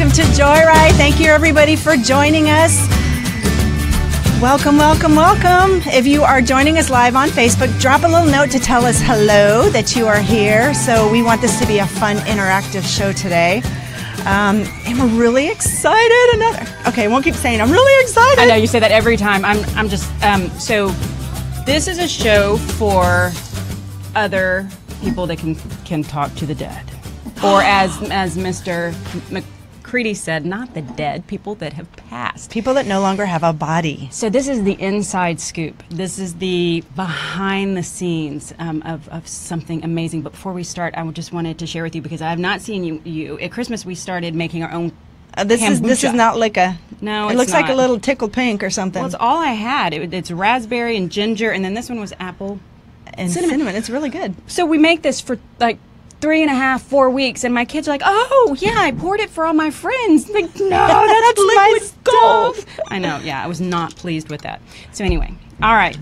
Welcome to Joyride. Thank you, everybody, for joining us. Welcome, welcome, welcome. If you are joining us live on Facebook, drop a little note to tell us hello, that you are here. So we want this to be a fun, interactive show today. And we're really excited. Okay, I won't keep saying I'm really excited. I know, you say that every time. I'm just, so this is a show for other people that can talk to the dead. Or as Mr. McCready said, not the dead, people that have passed. People that no longer have a body. So this is the inside scoop. This is the behind the scenes of something amazing. But before we start, I just wanted to share with you, because I have not seen you. At Christmas, we started making our own This is not like a... No, it looks like a little tickled pink or something. Well, it's all I had. It's raspberry and ginger, and then this one was apple and cinnamon. It's really good. So we make this for like 3.5, 4 weeks, and my kids are like, "Oh, yeah, I poured it for all my friends." Like, no, that's liquid gold. I know, yeah, I was not pleased with that. So anyway, all right,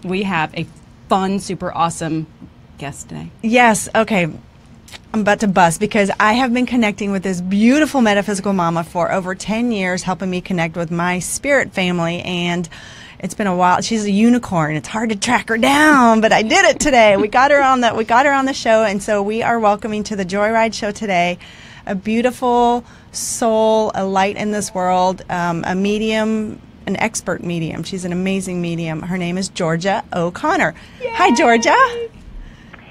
we have a fun, super awesome guest today. Yes, okay. I'm about to bust, because I have been connecting with this beautiful metaphysical mama for over 10 years, helping me connect with my spirit family, and it's been a while. She's a unicorn. It's hard to track her down, but I did it today. We got her on the show, and so we are welcoming to the Joyride show today a beautiful soul, a light in this world, a medium, an expert medium. She's an amazing medium. Her name is Georgia O'Connor. Yay! Hi, Georgia.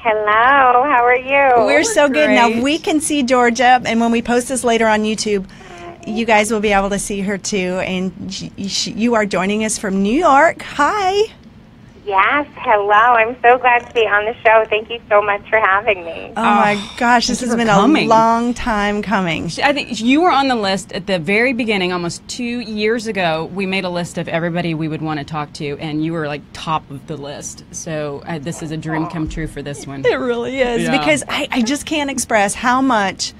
Hello, how are you? We're so good. Now, we can see Georgia, and when we post this later on YouTube, you guys will be able to see her too. And you are joining us from New York. Hi. Yes, hello. I'm so glad to be on the show. Thank you so much for having me. Oh my gosh, this has been a long time coming. I think you were on the list at the very beginning, almost 2 years ago. We made a list of everybody we would want to talk to, and you were like top of the list. So this is a dream come true for this one. It really is, because I just can't express how much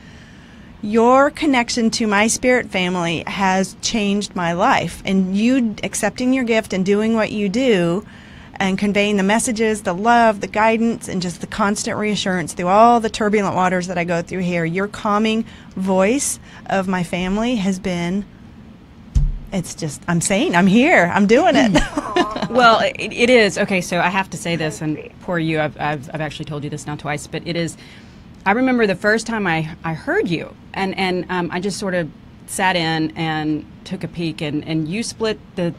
your connection to my spirit family has changed my life. And you accepting your gift and doing what you do, and conveying the messages, the love, the guidance, and just the constant reassurance through all the turbulent waters that I go through here. Your calming voice of my family has been, it's just, I'm saying, I'm here, I'm doing it. Well, it is. Okay, so I have to say this, and poor you, I've actually told you this now twice, but it is, I remember the first time I heard you, and I just sort of sat in and took a peek, and you split the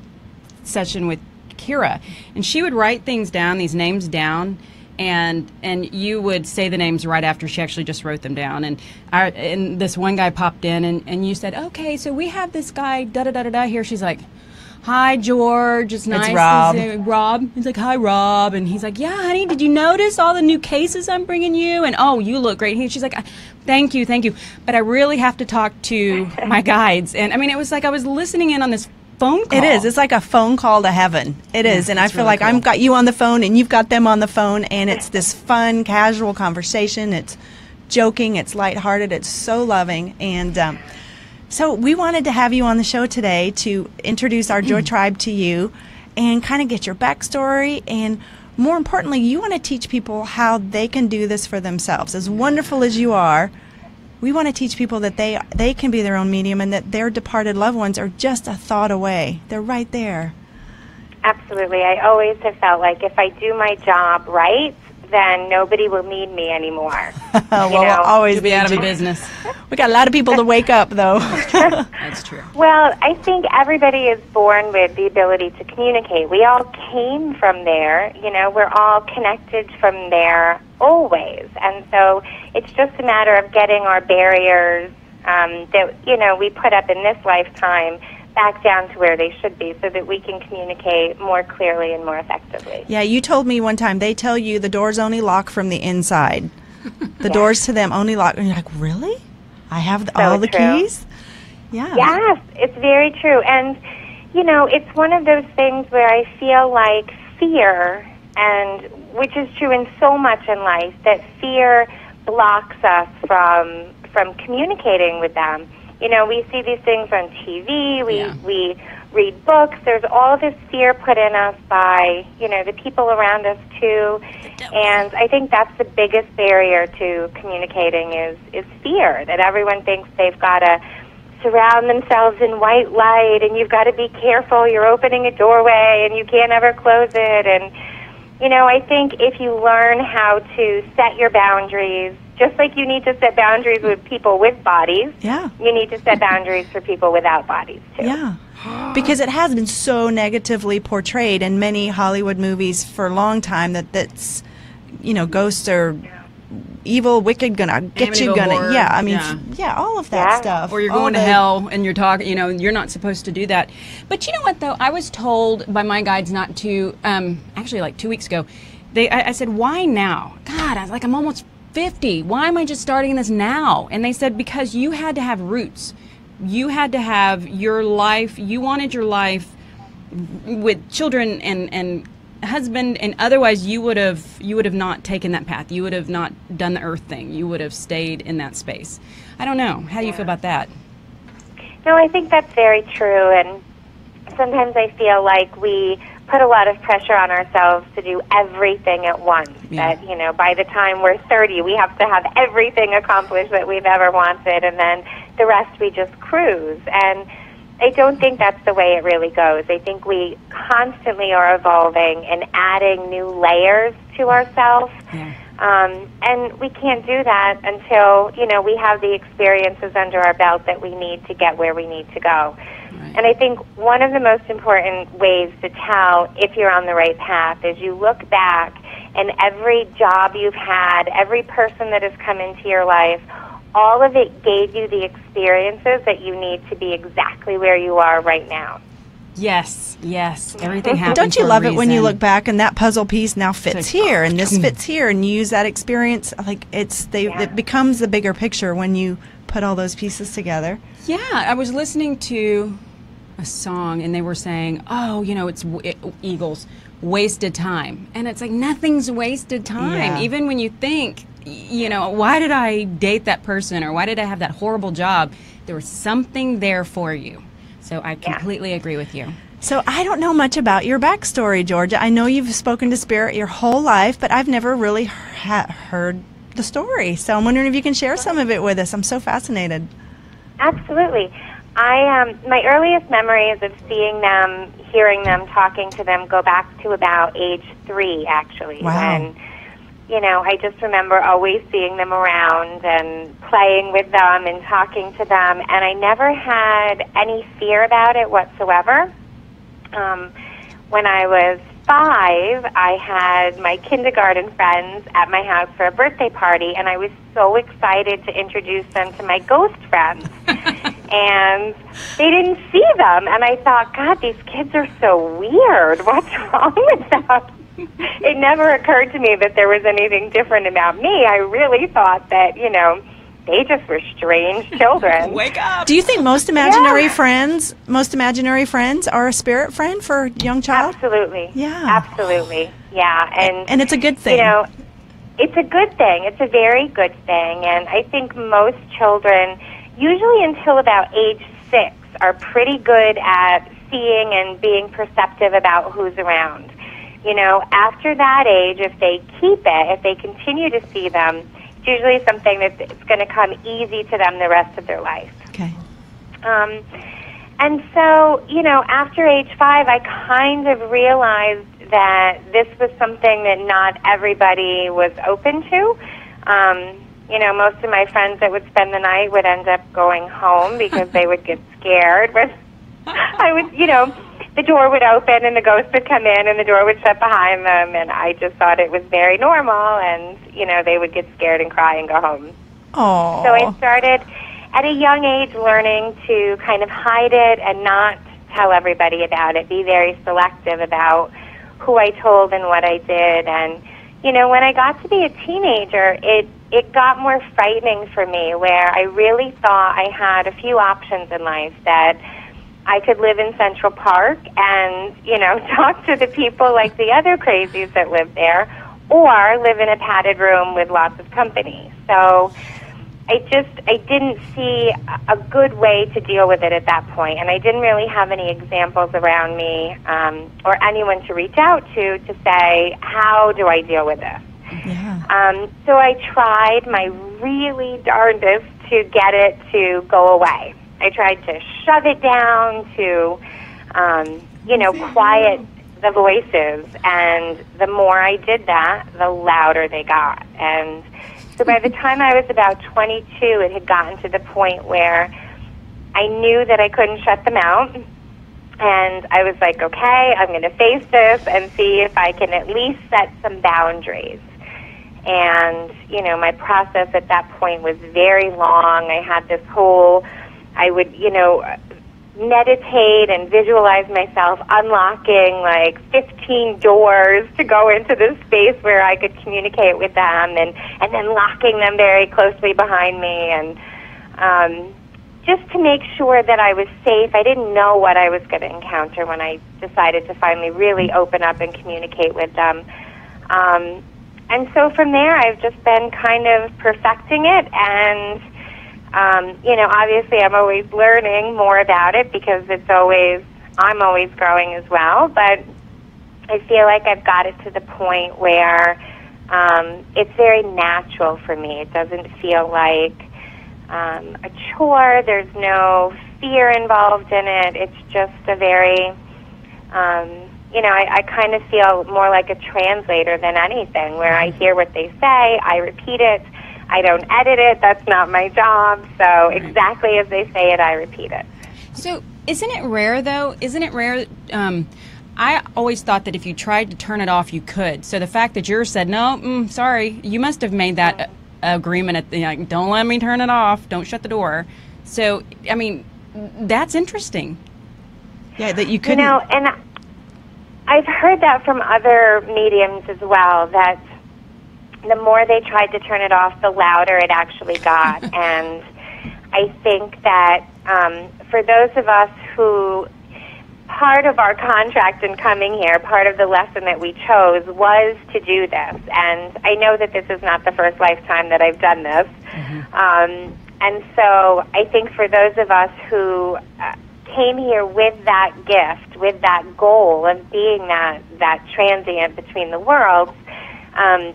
session with Kira, and she would write things down, these names down, and you would say the names right after she actually just wrote them down. And this one guy popped in, and you said, "Okay, so we have this guy da da da da da here." She's like, "Hi, George. It's nice." It's Rob. Rob. He's like, "Hi, Rob." And he's like, "Yeah, honey, did you notice all the new cases I'm bringing you? And oh, you look great." She's like, "Thank you, thank you. But I really have to talk to my guides." And I mean, it was like I was listening in on this phone call. It is. It's like a phone call to heaven. It is. And I feel really like cool. I've got you on the phone, and you've got them on the phone, and it's this fun, casual conversation. It's joking. It's lighthearted. It's so loving. And so we wanted to have you on the show today to introduce our Joy Tribe to you and kind of get your backstory. And more importantly, you want to teach people how they can do this for themselves. As wonderful as you are, we want to teach people that they can be their own medium, and that their departed loved ones are just a thought away. They're right there. Absolutely. I always have felt like if I do my job right, then nobody will need me anymore. Well, we'll always be out of business. We got a lot of people to wake up, though. That's true. Well, I think everybody is born with the ability to communicate. We all came from there. We're all connected from there always. And so it's just a matter of getting our barriers that, we put up in this lifetime back down to where they should be, so that we can communicate more clearly and more effectively. Yeah, you told me one time they tell you the doors only lock from the inside. The doors to them only lock. And you're like, really? I have all the keys? Yeah. Yes, it's very true. And, it's one of those things where I feel like fear, and which is true in so much in life, that fear blocks us from communicating with them. We see these things on TV, we read books. There's all this fear put in us by, the people around us too. And I think that's the biggest barrier to communicating is fear, that everyone thinks they've got to surround themselves in white light, and you've got to be careful. You're opening a doorway, and you can't ever close it. And, you know, I think if you learn how to set your boundaries, just like you need to set boundaries with people with bodies, you need to set boundaries for people without bodies, too. Yeah. Because it has been so negatively portrayed in many Hollywood movies for a long time that's, you know, ghosts are evil, wicked, gonna get you, gonna, horror. yeah, I mean, all of that stuff. Or you're going to hell and you're talking, you know, you're not supposed to do that. But you know what, though? I was told by my guides not to, actually like 2 weeks ago, I said, why now? God, I was like, I'm almost 50. Why am I just starting this now? And they said, because you had to have roots. You had to have your life, you wanted your life with children and husband, and otherwise you would have not taken that path. You would have not done the earth thing. You would have stayed in that space. I don't know. How do you feel about that? No, I think that's very true, and sometimes I feel like we put a lot of pressure on ourselves to do everything at once. That, you know, by the time we're 30, we have to have everything accomplished that we've ever wanted, and then the rest we just cruise. And I don't think that's the way it really goes. I think we constantly are evolving and adding new layers to ourselves. And we can't do that until, you know, we have the experiences under our belt that we need to get where we need to go. And I think one of the most important ways to tell if you're on the right path is you look back, and every job you've had, every person that has come into your life, all of it gave you the experiences that you need to be exactly where you are right now. Yes, yes. Everything happens. Don't you for a love it when you reason. look back and that puzzle piece now fits here and this fits here, and you use that experience like it becomes the bigger picture when you put all those pieces together. Yeah, I was listening to a song and they were saying, "Oh, you know, Eagles, wasted time," and it's like nothing's wasted time. Yeah. Even when you think, you know, why did I date that person or why did I have that horrible job? There was something there for you. So I completely agree with you. So I don't know much about your backstory, Georgia. I know you've spoken to Spirit your whole life, but I've never really heard the story. So I'm wondering if you can share some of it with us. I'm so fascinated. Absolutely. My earliest memories of seeing them, hearing them, talking to them go back to about age 3, actually. Wow. And, you know, I just remember always seeing them around and playing with them and talking to them, and I never had any fear about it whatsoever. When I was 5, I had my kindergarten friends at my house for a birthday party, and I was so excited to introduce them to my ghost friends. And they didn't see them, and I thought, God, these kids are so weird. What's wrong with them? It never occurred to me that there was anything different about me. I really thought that, you know, they just were strange children. Wake up! Do you think most imaginary friends are a spirit friend for a young child? Absolutely. Yeah. Absolutely. Yeah. And it's a good thing. You know, it's a good thing. It's a very good thing. And I think most children, usually until about age 6, are pretty good at seeing and being perceptive about who's around. You know, after that age, if they keep it, if they continue to see them, it's usually something that's going to come easy to them the rest of their life. Okay. And so, you know, after age 5, I kind of realized that this was something that not everybody was open to. You know, most of my friends that would spend the night would end up going home because they would get scared. But I would, you know, the door would open and the ghost would come in and the door would shut behind them, and I just thought it was very normal, and, you know, they would get scared and cry and go home. Oh. So I started at a young age learning to kind of hide it and not tell everybody about it, be very selective about who I told and what I did. And, you know, when I got to be a teenager, it got more frightening for me, where I really thought I had a few options in life, that I could live in Central Park and, you know, talk to the people like the other crazies that live there, or live in a padded room with lots of company. So I didn't see a good way to deal with it at that point, and I didn't really have any examples around me or anyone to reach out to say, how do I deal with this? Yeah. So I tried my really darndest to get it to go away. I tried to shove it down, to, quiet the voices. And the more I did that, the louder they got. And so by the time I was about 22, it had gotten to the point where I knew that I couldn't shut them out. And I was like, okay, I'm going to face this and see if I can at least set some boundaries. And, my process at that point was very long. I had this whole, I would, meditate and visualize myself unlocking like 15 doors to go into this space where I could communicate with them, and then locking them very closely behind me, and just to make sure that I was safe. I didn't know what I was going to encounter when I decided to finally really open up and communicate with them. And so from there, I've just been kind of perfecting it, and obviously I'm always learning more about it because I'm always growing as well, but I feel like I've got it to the point where it's very natural for me. It doesn't feel like a chore. There's no fear involved in it. It's just a very, I kind of feel more like a translator than anything, where I hear what they say, I repeat it, I don't edit it, that's not my job, so exactly as they say it, I repeat it. So isn't it rare, though? Isn't it rare? I always thought that if you tried to turn it off, you could. So the fact that yours said, no, sorry, you must have made that agreement at the, don't let me turn it off, don't shut the door. So, I mean, that's interesting. Yeah, that you couldn't. And I've heard that from other mediums as well, that the more they tried to turn it off, the louder it actually got. And I think that for those of us who, part of our contract in coming here, part of the lesson that we chose was to do this. And I know that this is not the first lifetime that I've done this. Mm-hmm. And so I think for those of us who came here with that gift, with that goal of being that transient between the worlds,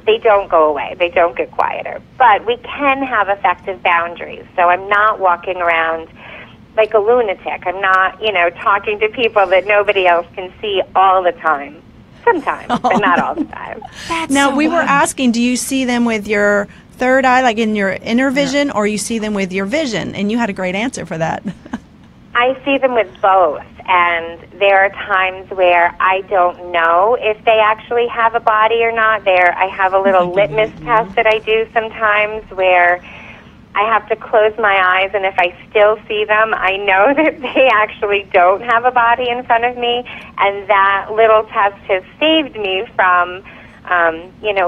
they don't go away. They don't get quieter. But we can have effective boundaries. So I'm not walking around like a lunatic. I'm not, talking to people that nobody else can see all the time. Sometimes, but not all the time. Now, we were asking, do you see them with your third eye, like in your inner vision, or you see them with your vision? And you had a great answer for that. I see them with both, and there are times where I don't know if they actually have a body or not. I have a little litmus test that I do sometimes where I have to close my eyes, and if I still see them, I know that they actually don't have a body in front of me, and that little test has saved me from,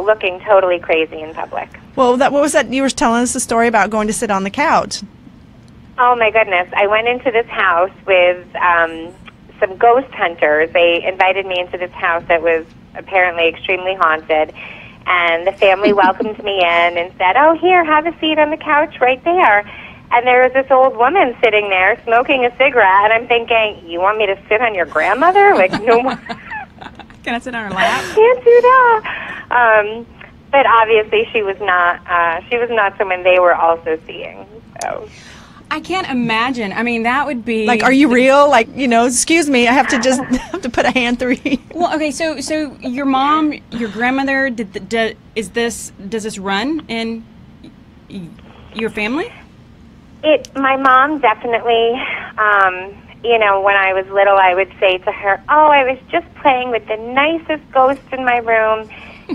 looking totally crazy in public. Well, what was that? You were telling us the story about going to sit on the couch. Oh, my goodness. I went into this house with some ghost hunters. They invited me into this house that was apparently extremely haunted. And the family welcomed me in and said, oh, here, have a seat on the couch right there. And there was this old woman sitting there smoking a cigarette. And I'm thinking, you want me to sit on your grandmother? Like, no more. Can I sit on her lap? Can't do that. But obviously she was not someone they were also seeing. So I can't imagine. I mean, that would be like, are you real? Like, excuse me, I have to put a hand through you. Well, okay, so your mom, your grandmother, does this run in your family? My mom definitely. When I was little, I would say to her, "Oh, I was just playing with the nicest ghost in my room."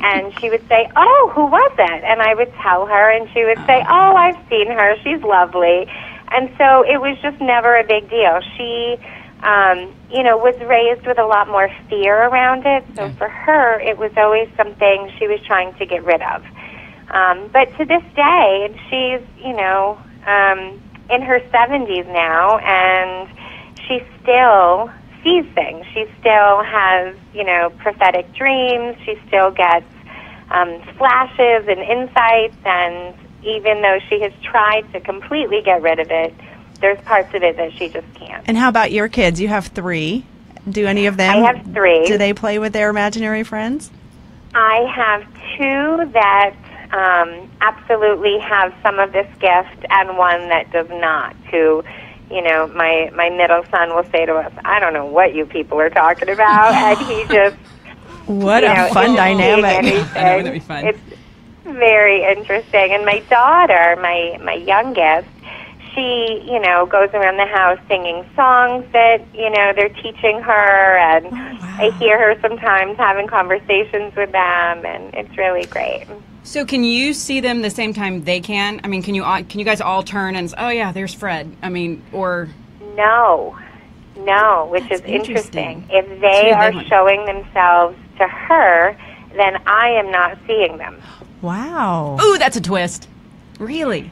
And she would say, "Oh, who was it?" And I would tell her, and she would say, "Oh, I've seen her. She's lovely." And so it was just never a big deal. She, was raised with a lot more fear around it. So for her, it was always something she was trying to get rid of. But to this day, and she's, in her 70s now, and she still sees things. She still has, prophetic dreams. She still gets flashes and insights, and even though she has tried to completely get rid of it, there's parts of it that she just can't. And how about your kids? You have 3. Do any of them? I have 3. Do they play with their imaginary friends? I have 2 that absolutely have some of this gift, and one that does not, who you know, my middle son will say to us, "I don't know what you people are talking about," and he just what a fun dynamic. I know, that'd be fun. It's very interesting. And my daughter, my youngest, she, you know, goes around the house singing songs that, you know, they're teaching her, and I hear her sometimes having conversations with them, and it's really great. So can you see them the same time they can? I mean, can you guys all turn and say, oh yeah, there's Fred? I mean, or no, which That's is interesting. interesting. If they are showing themselves to her, then I am not seeing them. Wow. ooh, that's a twist. Really?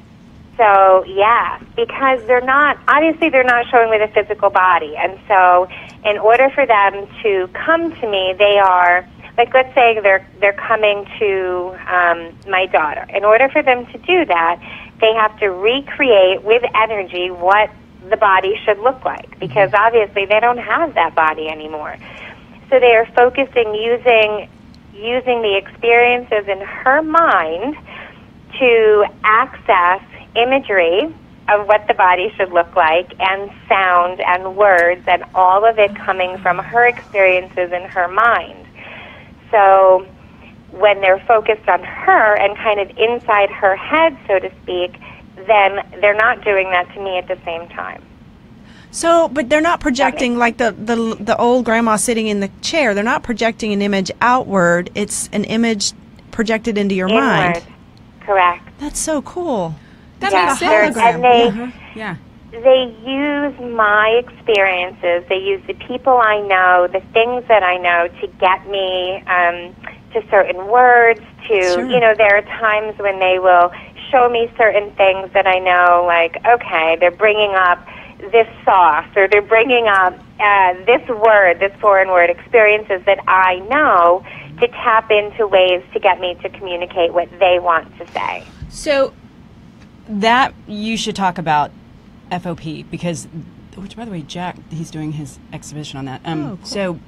So, yeah, because they're not showing with a physical body. And so in order for them to come to me, they are, like, let's say they're coming to my daughter. In order for them to do that, they have to recreate with energy what the body should look like, because obviously they don't have that body anymore. So they are focusing using the experiences in her mind to access imagery of what the body should look like, and sound and words, and all of it coming from her experiences in her mind. So when they're focused on her and kind of inside her head, so to speak, then they're not doing that to me at the same time. So, but they're not projecting like the old grandma sitting in the chair. They're not projecting an image outward. It's an image projected into your mind. Correct. That's so cool. That Yeah, makes sense. and Yeah. they use my experiences, they use the people I know, the things that I know to get me to certain words, to, you know, there are times when they will show me certain things that I know, like, okay, they're bringing up this sauce, or they're bringing up this word, this foreign word, experiences that I know, to tap into ways to get me to communicate what they want to say. So that you should talk about FOP, because, which, by the way, Jack, he's doing his exhibition on that. Cool. So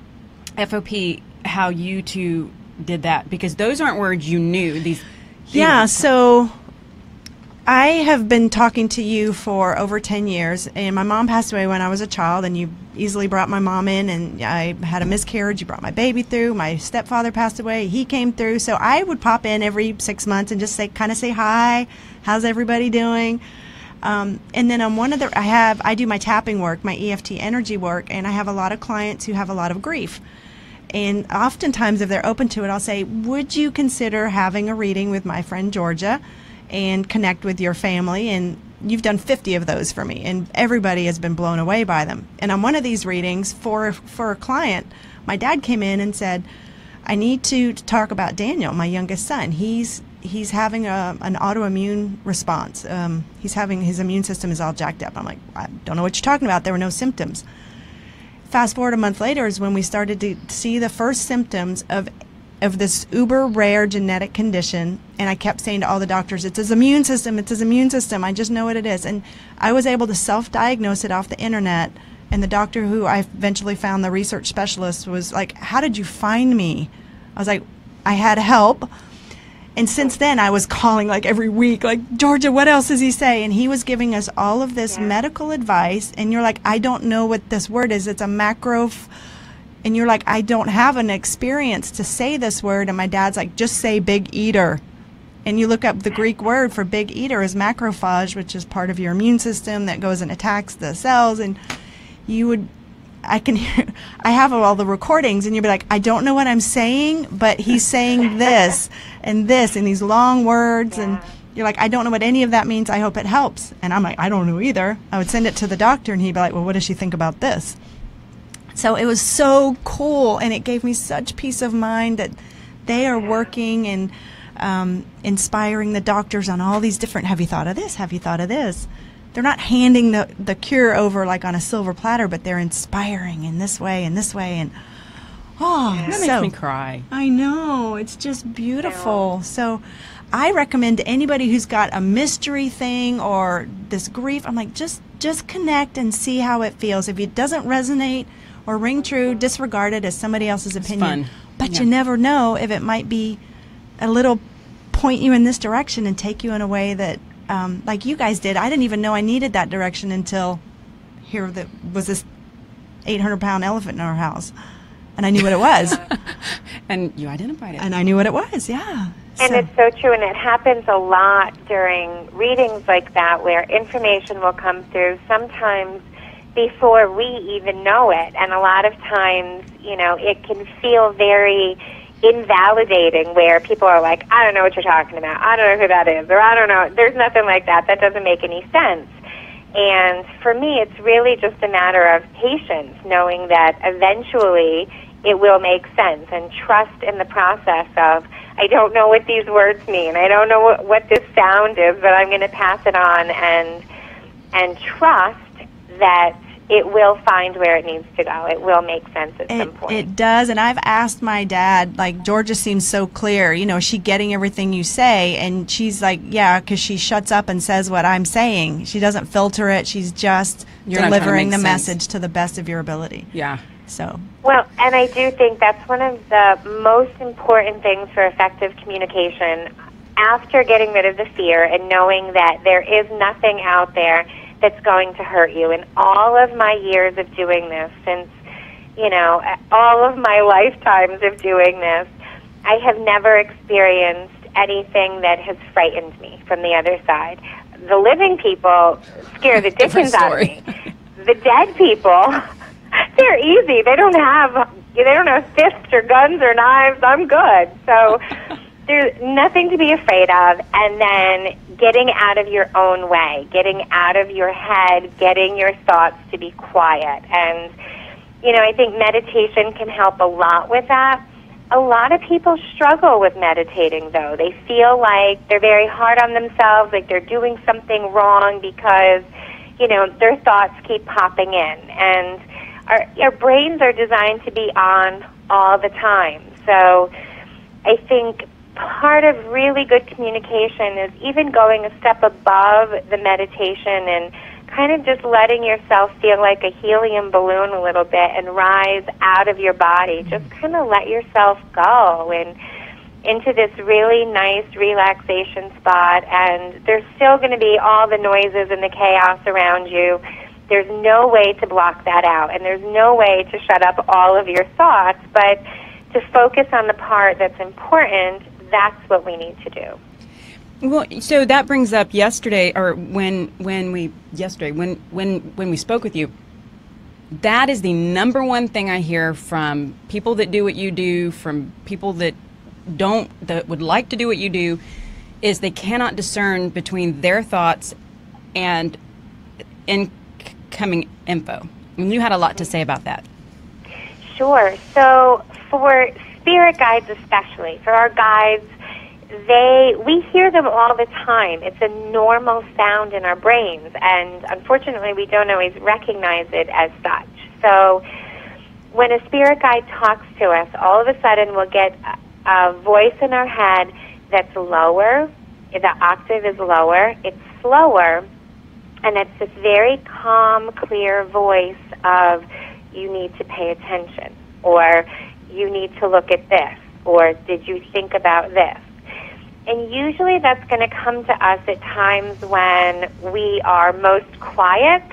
FOP, how you two did that, because those aren't words you knew. These Yeah, so I have been talking to you for over 10 years, and my mom passed away when I was a child, and you easily brought my mom in, and I had a miscarriage. You brought my baby through. My stepfather passed away. He came through. So I would pop in every 6 months and just kind of say hi. How's everybody doing? And then on one of the, I do my tapping work, my EFT energy work, and I have a lot of clients who have a lot of grief. And oftentimes, if they're open to it, I'll say, would you consider having a reading with my friend Georgia and connect with your family? And you've done 50 of those for me, and everybody has been blown away by them. And on one of these readings for a client, my dad came in and said, I need to talk about Daniel, my youngest son. He's having an autoimmune response. He's having, his immune system is all jacked up. I'm like, I don't know what you're talking about. There were no symptoms. Fast forward a month later is when we started to see the first symptoms of this uber rare genetic condition, and I kept saying to all the doctors, it's his immune system, it's his immune system, I just know what it is. And I was able to self-diagnose it off the internet, and the doctor who I eventually found, the research specialist, was like, how did you find me? I was like, I had help. And since then, I was calling like every week, like, Georgia, what else does he say? And he was giving us all of this medical advice, and you're like, I don't know what this word is. It's a macro... And you're like, I don't have an experience to say this word. And my dad's like, just say big eater. And you look up the Greek word for big eater is macrophage, which is part of your immune system that goes and attacks the cells. And I have all the recordings, and you'll be like, I don't know what I'm saying, but he's saying this and this and these long words. And you're like, I don't know what any of that means. I hope it helps. And I'm like, I don't know either. I would send it to the doctor, and he'd be like, well, what does she think about this? So it was so cool, and it gave me such peace of mind that they are working and inspiring the doctors on all these different, have you thought of this? Have you thought of this? They're not handing the cure over like on a silver platter, but they're inspiring in this way and this way. And that makes me cry. I know. It's just beautiful. So I recommend to anybody who's got a mystery thing or this grief, I'm like, just connect and see how it feels. If it doesn't resonate or ring true, disregard it as somebody else's opinion. Fun. But you never know if it might be a little point you in this direction and take you in a way that, like you guys did. I didn't even know I needed that direction until here that was this 800-pound elephant in our house. And I knew what it was. And you identified it. And I knew what it was, yeah. And it's so true, and it happens a lot during readings like that where information will come through sometimes before we even know it. And a lot of times, you know, it can feel very invalidating where people are like, I don't know what you're talking about. I don't know who that is, or I don't know. There's nothing like that. That doesn't make any sense. And for me, it's really just a matter of patience, knowing that eventually it will make sense, and trust in the process of, I don't know what these words mean. I don't know what this sound is, but I'm going to pass it on and trust that it will find where it needs to go. It will make sense at some point. It does, and I've asked my dad, like, Georgia seems so clear. You know, is she getting everything you say? And she's like, yeah, because she shuts up and says what I'm saying. She doesn't filter it. She's just delivering the message to the best of your ability. Yeah. So. Well, and I do think that's one of the most important things for effective communication. After getting rid of the fear and knowing that there is nothing out there that's going to hurt you. In all of my years of doing this, since, you know, all of my lifetimes of doing this, I have never experienced anything that has frightened me from the other side. The living people scare the dickens out of me. The dead people, they're easy. They don't have fists or guns or knives. I'm good. So there's nothing to be afraid of. And then getting out of your own way, getting out of your head, getting your thoughts to be quiet. And, you know, I think meditation can help a lot with that. A lot of people struggle with meditating, though. They feel like they're very hard on themselves, like they're doing something wrong because, you know, their thoughts keep popping in. And our brains are designed to be on all the time. So I think part of really good communication is even going a step above the meditation and kind of just letting yourself feel like a helium balloon a little bit and rise out of your body. Just kind of let yourself go and into this really nice relaxation spot. And there's still going to be all the noises and the chaos around you. There's no way to block that out, and there's no way to shut up all of your thoughts, but to focus on the part that's important. That's what we need to do. Well, so that brings up yesterday, or when we spoke with you. That is the number one thing I hear from people that do what you do, from people that would like to do what you do, is they cannot discern between their thoughts and incoming info. And you had a lot to say about that. Sure. So for spirit guides especially, for our guides, we hear them all the time. It's a normal sound in our brains, and unfortunately we don't always recognize it as such. So when a spirit guide talks to us, all of a sudden we'll get a voice in our head that's lower, the octave is lower, it's slower, and it's this very calm, clear voice of, you need to pay attention, or you need to look at this, or did you think about this? And usually that's going to come to us at times when we are most quiet,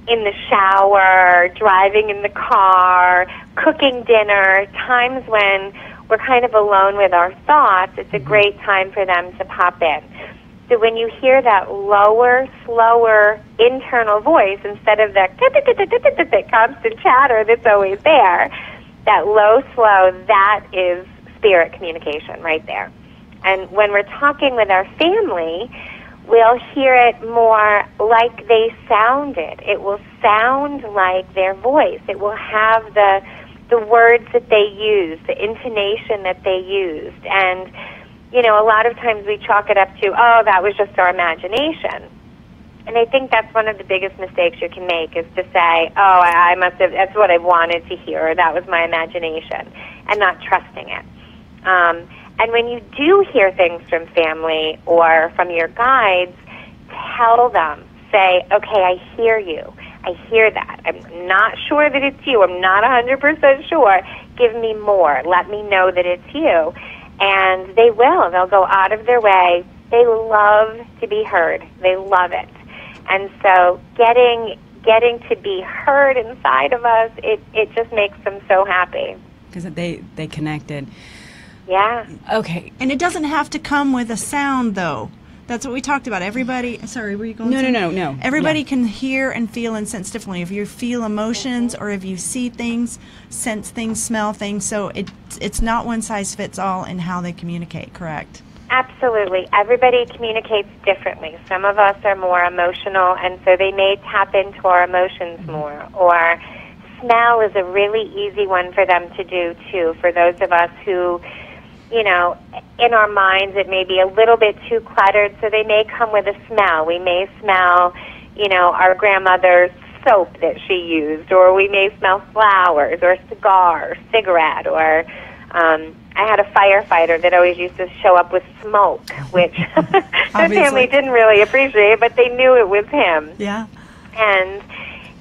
in the shower, driving in the car, cooking dinner, times when we're kind of alone with our thoughts. It's a great time for them to pop in. So when you hear that lower, slower internal voice, instead of that constant chatter that's always there, that low, slow, that is spirit communication right there. And when we're talking with our family, we'll hear it more like they sounded. It will sound like their voice. It will have the words that they used, the intonation that they used. And, you know, a lot of times we chalk it up to, oh, that was just our imagination. And I think that's one of the biggest mistakes you can make, is to say, oh, I must have, that's what I wanted to hear, or that was my imagination, and not trusting it. And when you do hear things from family or from your guides, tell them. Say, okay, I hear you. I hear that. I'm not sure that it's you. I'm not 100% sure. Give me more. Let me know that it's you. And they will. They'll go out of their way. They love to be heard. They love it. And so getting to be heard inside of us, it just makes them so happy. Because they connected. Yeah. Okay. And it doesn't have to come with a sound, though. That's what we talked about. Everybody, sorry, were you going to? No. Everybody can hear and feel and sense differently. If you feel emotions or if you see things, sense things, smell things. So it's not one size fits all in how they communicate, correct? Absolutely. Everybody communicates differently. Some of us are more emotional, and so they may tap into our emotions more. Or smell is a really easy one for them to do, too, for those of us who, you know, in our minds it may be a little bit too cluttered, so they may come with a smell. We may smell, you know, our grandmother's soap that she used, or we may smell flowers, or a cigar, or cigarette, or I had a firefighter that always used to show up with smoke, which the family didn't really appreciate, but they knew it was him. Yeah. And,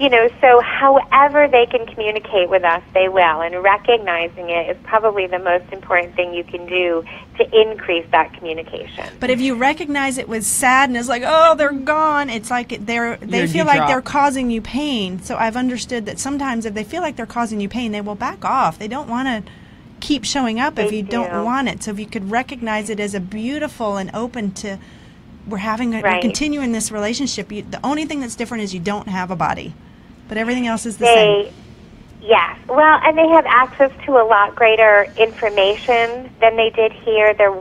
you know, so however they can communicate with us, they will. And recognizing it is probably the most important thing you can do to increase that communication. But if you recognize it with sadness, like, oh, they're gone, it's like they feel like they're causing you pain. So I've understood that sometimes if they feel like they're causing you pain, they will back off. They don't want to keep showing up if you don't want it. So if you could recognize it as a beautiful and open to, we're continuing this relationship. The only thing that's different is you don't have a body, but everything else is the same. Yes. Well, and they have access to a lot greater information than they did here. They're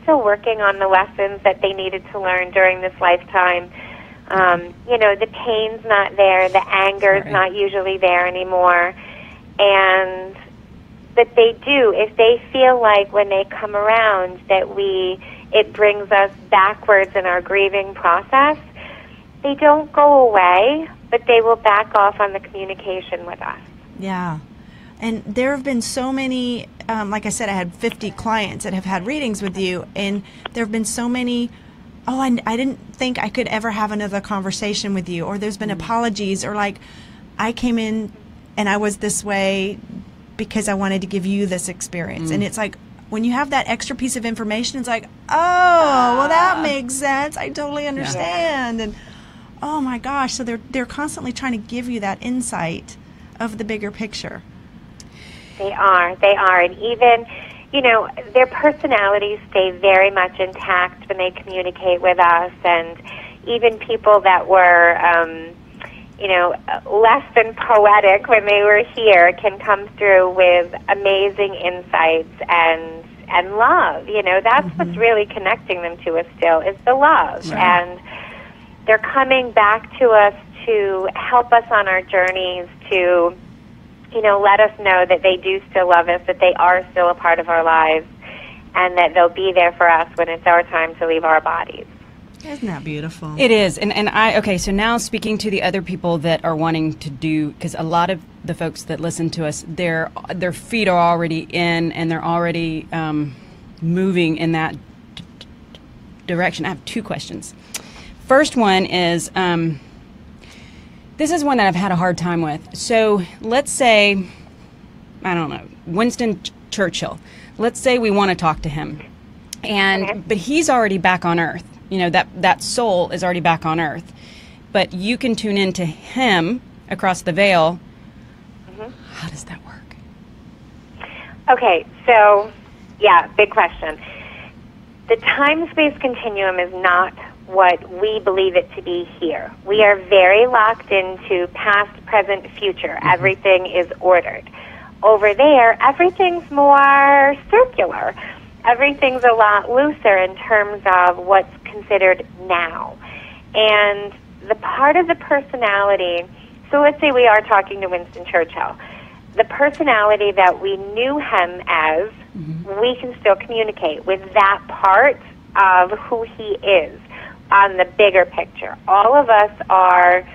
still working on the lessons that they needed to learn during this lifetime. You know, the pain's not there, the anger's not usually there anymore. But they do, if they feel like when they come around that it brings us backwards in our grieving process, they don't go away, but they will back off on the communication with us. Yeah. And there have been so many, like I said, I had 50 clients that have had readings with you, and there have been so many, I didn't think I could ever have another conversation with you, or there's been apologies, or like, I came in and I was this way because I wanted to give you this experience. And it's like, when you have that extra piece of information, it's like, oh, well, that makes sense. I totally understand. And oh my gosh, so they're constantly trying to give you that insight of the bigger picture. They are. And even, you know, their personalities stay very much intact when they communicate with us. And even people that were, you know, less than poetic when they were here can come through with amazing insights and love. You know, that's what's really connecting them to us still, is the love. Right. And they're coming back to us to help us on our journeys, to, you know, let us know that they do still love us, that they are still a part of our lives, and that they'll be there for us when it's our time to leave our bodies. Isn't that beautiful? It is. Okay, so now speaking to the other people that are wanting to do, because a lot of the folks that listen to us, their feet are already in, and they're already moving in that direction. I have two questions. First one is, this is one that I've had a hard time with. So let's say, I don't know, Winston Churchill. Let's say we want to talk to him, but he's already back on Earth. You know, that soul is already back on Earth. But you can tune into him across the veil. How does that work? Okay, so, yeah, big question. The time-space continuum is not what we believe it to be here. We are very locked into past, present, future. Everything is ordered. Over there, everything's more circular. Everything's a lot looser in terms of what's considered now. And the part of the personality, so let's say we are talking to Winston Churchill, the personality that we knew him as, we can still communicate with that part of who he is on the bigger picture. All of us are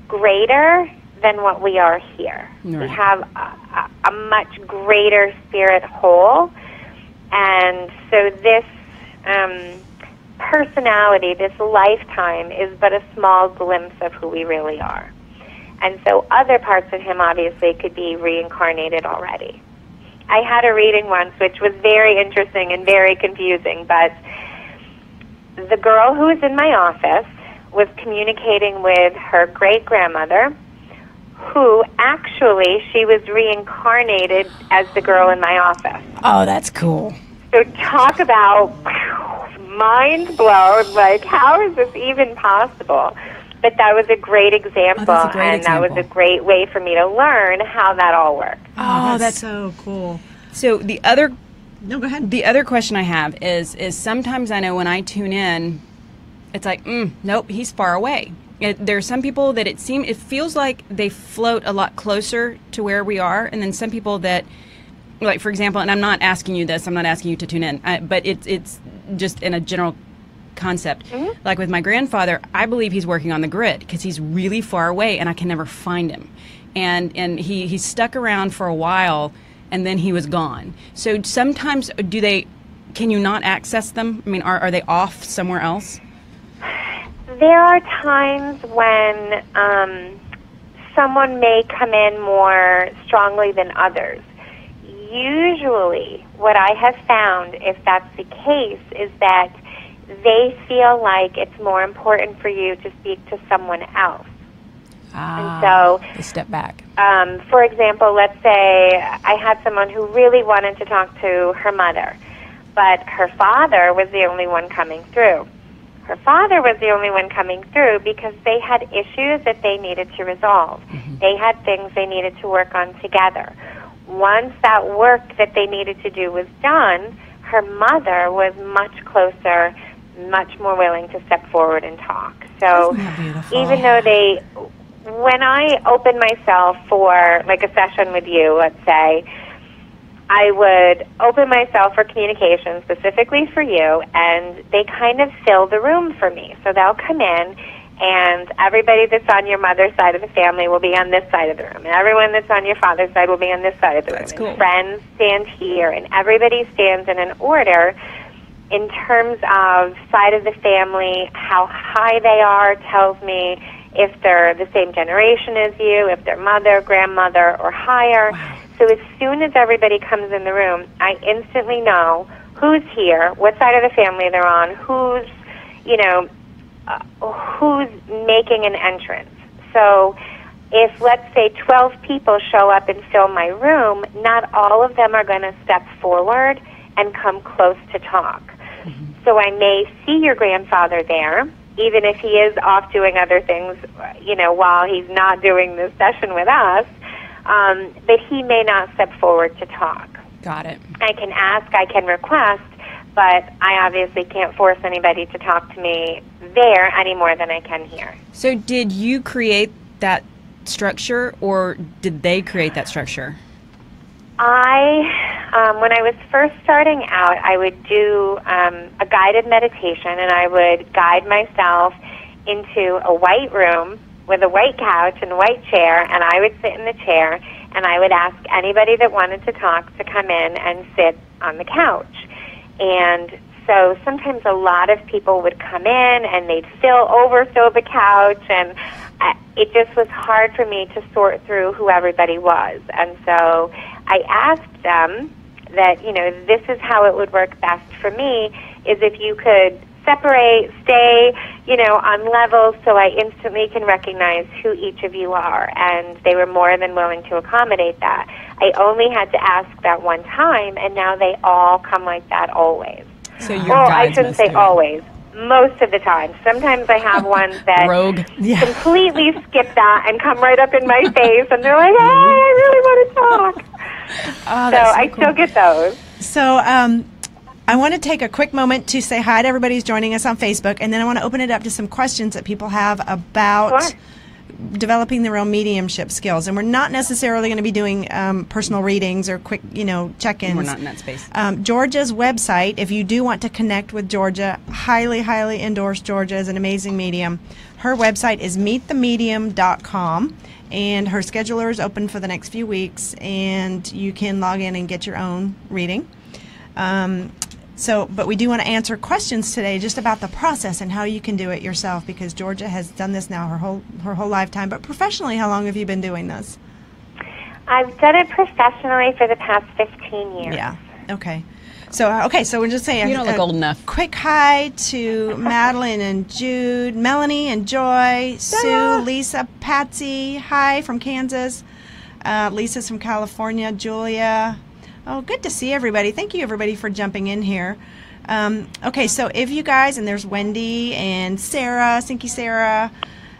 greater than what we are here. Right. We have a much greater spirit whole. And so this personality, this lifetime, is but a small glimpse of who we really are. And so other parts of him obviously could be reincarnated already. I had a reading once which was very interesting and very confusing, but the girl who was in my office was communicating with her great-grandmother, who actually, she was reincarnated as the girl in my office. Oh, that's cool. So talk about mind blown, like, how is this even possible? But that was a great example, that was a great way for me to learn how that all works. Oh, that's so cool. So the other... No, go ahead. The other question I have is sometimes I know when I tune in, it's like, nope, he's far away. There are some people that it feels like they float a lot closer to where we are, and then some people that, like, for example, and I'm not asking you this, I'm not asking you to tune in, but it's just in a general concept. Mm-hmm. Like with my grandfather, I believe he's working on the grid because he's really far away and I can never find him. And he stuck around for a while and then he was gone. So sometimes can you not access them? I mean, are they off somewhere else? There are times when someone may come in more strongly than others. Usually, what I have found, if that's the case, is that they feel like it's more important for you to speak to someone else. And so, they step back. For example, let's say I had someone who really wanted to talk to her mother, but her father was the only one coming through. Her father was the only one coming through because they had issues that they needed to resolve. Mm-hmm. They had things they needed to work on together. Once that work that they needed to do was done, her mother was much closer, much more willing to step forward and talk. So even though when I open myself for like a session with you, let's say, I would open myself for communication specifically for you, and they kind of fill the room for me. So they'll come in, and everybody that's on your mother's side of the family will be on this side of the room, and everyone that's on your father's side will be on this side of the room. Cool. And friends stand here, and everybody stands in an order in terms of side of the family. How high they are tells me if they're the same generation as you, if they're mother, grandmother, or higher. Wow. So as soon as everybody comes in the room, I instantly know who's here, what side of the family they're on, who's making an entrance. So if, let's say, 12 people show up and fill my room, not all of them are going to step forward and come close to talk. Mm-hmm. So I may see your grandfather there, even if he is off doing other things, while he's not doing this session with us, but he may not step forward to talk. Got it. I can ask, I can request, but I obviously can't force anybody to talk to me there any more than I can here. So did you create that structure, or did they create that structure? When I was first starting out, I would do a guided meditation, and I would guide myself into a white room with a white couch and a white chair, and I would sit in the chair, and I would ask anybody that wanted to talk to come in and sit on the couch. And so sometimes a lot of people would come in, and they'd overfill the couch, and it just was hard for me to sort through who everybody was. And so I asked them that, this is how it would work best for me, is if you could separate, stay, on levels so I instantly can recognize who each of you are. And they were more than willing to accommodate that. I only had to ask that one time, and now they all come like that always. So your guides I shouldn't say always. Most of the time. Sometimes I have ones that rogue. completely skip that and come right up in my face, and they're like, "Hey, I really want to talk." So I still get those. So I want to take a quick moment to say hi to everybody who's joining us on Facebook, and then I want to open it up to some questions that people have about developing their own mediumship skills. And we're not necessarily going to be doing personal readings or quick, check-ins. We're not in that space. Georgia's website, if you do want to connect with Georgia, highly, highly endorse Georgia as an amazing medium. Her website is meetthemedium.com, and her scheduler is open for the next few weeks, and you can log in and get your own reading. But we do want to answer questions today just about the process and how you can do it yourself, because Georgia has done this now her whole lifetime. But professionally, how long have you been doing this? I've done it professionally for the past 15 years. Yeah. Okay. So, okay, so we're just saying. You don't look old enough. Quick hi to Madeline and Jude, Melanie and Joy, Sue, Lisa, Patsy, hi from Kansas. Lisa's from California, Julia. Oh, good to see everybody. Thank you, everybody, for jumping in here. Okay, so if you guys, and there's Wendy and Sarah, Sinky Sarah,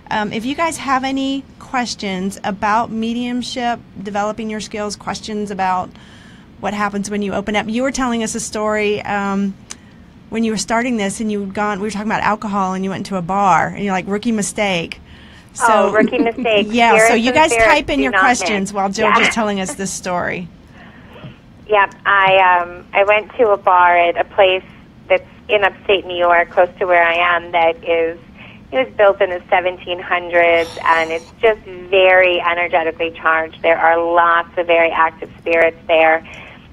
if you guys have any questions about mediumship, developing your skills, questions about what happens when you open up. You were telling us a story when you were starting this, and we were talking about alcohol, and you went into a bar, and you're like, rookie mistake. So, rookie mistake. Yeah, so you guys type in your mix. questions while Jill just telling us this story. Yep, I went to a bar at a place that's in upstate New York, close to where I am, it was built in the 1700s, and it's just very energetically charged. There are lots of very active spirits there.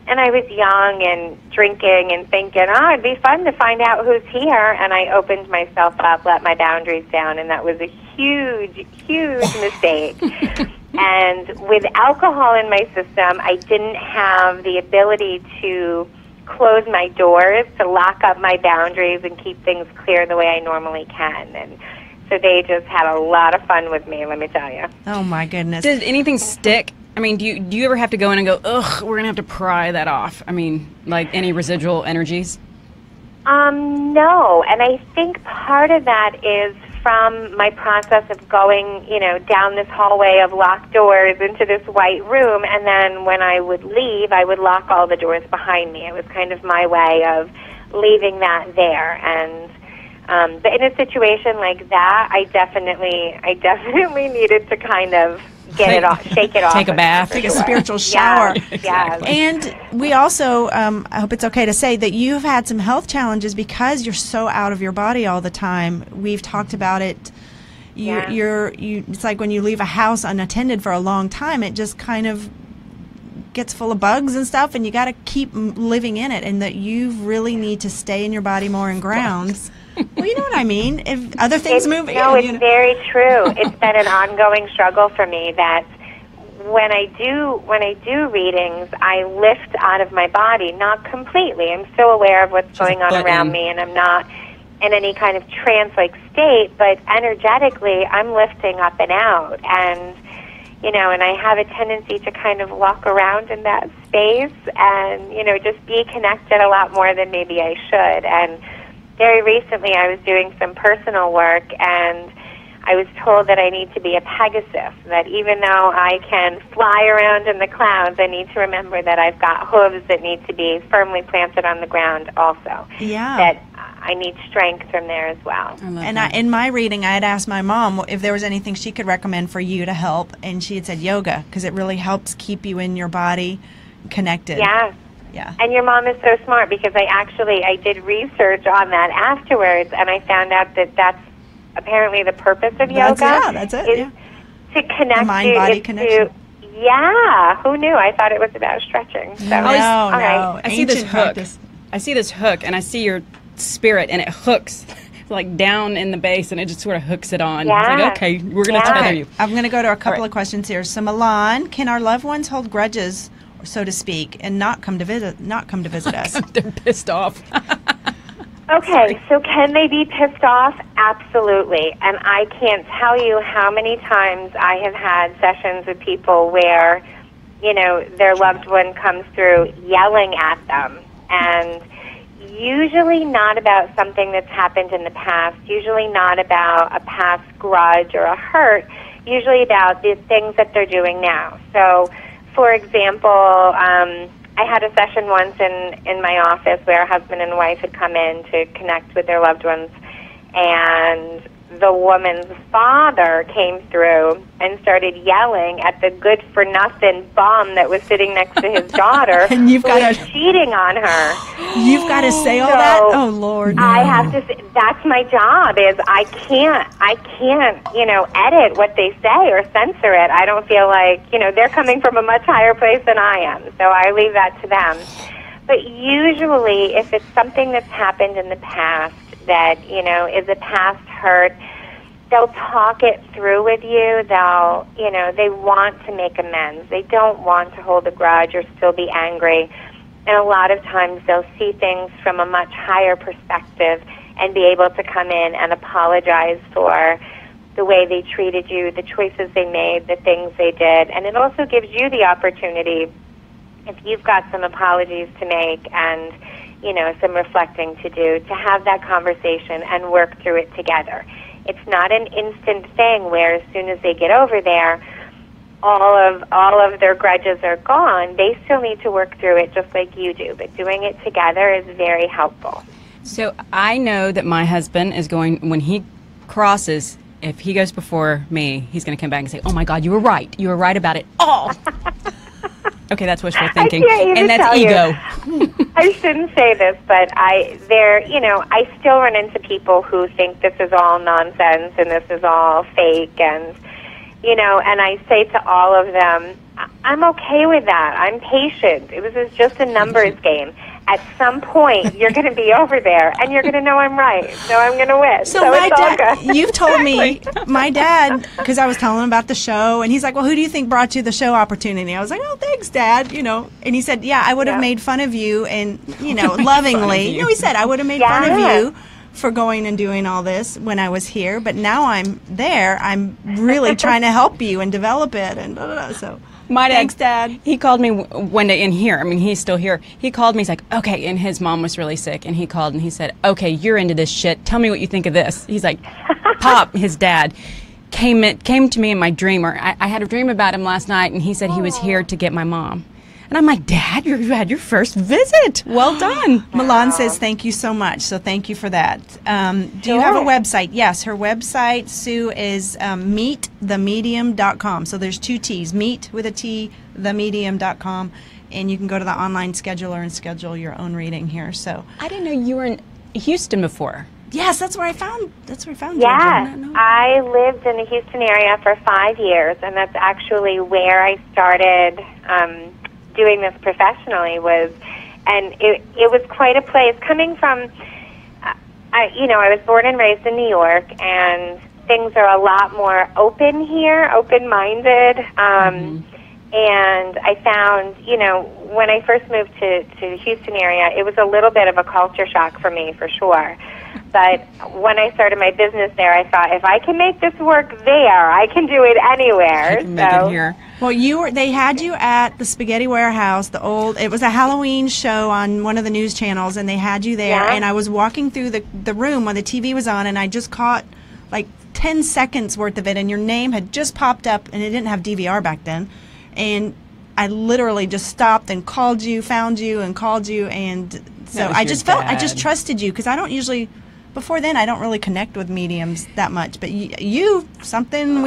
And I was young and drinking and thinking, it'd be fun to find out who's here. And I opened myself up, let my boundaries down, and that was a huge, huge mistake. And with alcohol in my system, I didn't have the ability to close my doors, to lock up my boundaries and keep things clear the way I normally can. And so they just had a lot of fun with me, let me tell you. Oh, my goodness. Does anything stick? I mean, do you ever have to go in and go, ugh, we're going to have to pry that off? I mean, like any residual energies? No, and I think part of that is from my process of going, down this hallway of locked doors into this white room, and then when I would leave, I would lock all the doors behind me. It was kind of my way of leaving that there. And but in a situation like that, I definitely needed to kind of get it off, shake it off. Take a bath. Take a spiritual shower. Yes, exactly. And we also, I hope it's okay to say that you've had some health challenges because you're so out of your body all the time. We've talked about it. It's like when you leave a house unattended for a long time, it just kind of gets full of bugs and stuff, and you got to keep living in it, and that you really need to stay in your body more and ground. Well, you know what I mean. If other things move in. No, it's very true. It's been an ongoing struggle for me that when I do readings, I lift out of my body, not completely. I'm still aware of what's going on around me, and I'm not in any kind of trance-like state, but energetically, I'm lifting up and out. And, and I have a tendency to kind of walk around in that space and, just be connected a lot more than maybe I should. And very recently, I was doing some personal work, and I was told that I need to be a Pegasus, that even though I can fly around in the clouds, I need to remember that I've got hooves that need to be firmly planted on the ground also. Yeah. That I need strength from there as well. And in my reading, I had asked my mom if there was anything she could recommend for you to help, and she had said yoga, because it really helps keep you in your body connected. Yeah. Yeah. And your mom is so smart, because I did research on that afterwards, and I found out that that's apparently the purpose of yoga. That's it. Is to connect the mind-body connection. Yeah, who knew? I thought it was about stretching. So, no. I see this Ancient hook. practice. I see this hook, and I see your spirit, and it hooks like down in the base, and it just sort of hooks it on. Yeah. It's like, okay, we're going to tether you. I'm going to go to a couple of questions here. So, Milan, can our loved ones hold grudges, so to speak, and not come to visit us? They're pissed off. Okay, so can they be pissed off? Absolutely. And I can't tell you how many times I have had sessions with people where, their loved one comes through yelling at them, and usually not about something that's happened in the past, usually not about a past grudge or a hurt, usually about the things that they're doing now. So, for example, I had a session once in my office where a husband and wife had come in to connect with their loved ones, and the woman's father came through and started yelling at the good-for-nothing bum that was sitting next to his daughter and who was cheating on her. You've got to say all that? Oh, Lord. I have to say, that's my job, is I can't, edit what they say or censor it. I don't feel like, they're coming from a much higher place than I am, so I leave that to them. But usually, if it's something that's happened in the past that, is a past hurt, they'll talk it through with you. They'll, they want to make amends. They don't want to hold a grudge or still be angry. And a lot of times they'll see things from a much higher perspective and be able to come in and apologize for the way they treated you, the choices they made, the things they did. And it also gives you the opportunity, if you've got some apologies to make and, some reflecting to do, to have that conversation and work through it together. It's not an instant thing where as soon as they get over there, all of their grudges are gone. They still need to work through it just like you do, but doing it together is very helpful. So I know that my husband is going, when he crosses, if he goes before me, he's going to come back and say, "Oh my God, you were right. You were right about it all." Okay, that's wishful thinking, and that's ego. I shouldn't say this, but I still run into people who think this is all nonsense and this is all fake, and and I say to all of them, I'm okay with that. I'm patient. This is just a numbers game. At some point, you're going to be over there, and you're going to know I'm right. So I'm going to win. So my it's all dad, good. you've told me, my dad, because I was telling him about the show, and he's like, "Well, who do you think brought you the show opportunity?" I was like, "Oh, thanks, Dad." And he said, "Yeah, I would have made fun of you, and lovingly." No, he said, "I would have made fun of you for going and doing all this when I was here, but now I'm there. I'm really trying to help you and develop it." And blah, blah, blah. So. My dad, thanks, Dad. He called me one day in here. I mean, he's still here. He called me. He's like, "Okay," and his mom was really sick, and he called and he said, "Okay, you're into this shit. Tell me what you think of this." He's like, Pop, his dad, came to me in my dream, or I had a dream about him last night, and he said he was here to get my mom. And I'm like, "Dad, you had your first visit. Well done." Milan says thank you so much, so thank you for that. Do you have a website? Yes, her website, Sue, is meetthemedium.com. So there's 2 T's, meet with a T, themedium.com, and you can go to the online scheduler and schedule your own reading here. So I didn't know you were in Houston before. yes, that's where I found Georgia. Yes, I lived in the Houston area for 5 years, and that's actually where I started doing this professionally. And it was quite a place. Coming from, I was born and raised in New York, and things are a lot more open here, open-minded. And I found, when I first moved to the Houston area, it was a little bit of a culture shock for me, for sure. But when I started my business there, I thought, if I can make this work there, I can do it anywhere. I can make it here. Well, they had you at the Spaghetti Warehouse, it was a Halloween show on one of the news channels, and they had you there. Yeah. And I was walking through the room when the TV was on, and I just caught like 10 seconds worth of it, and your name had just popped up, and it didn't have DVR back then. And I literally just stopped and called you, found you, and called you, and so I just trusted you, because I don't usually, before then, I don't really connect with mediums that much, but we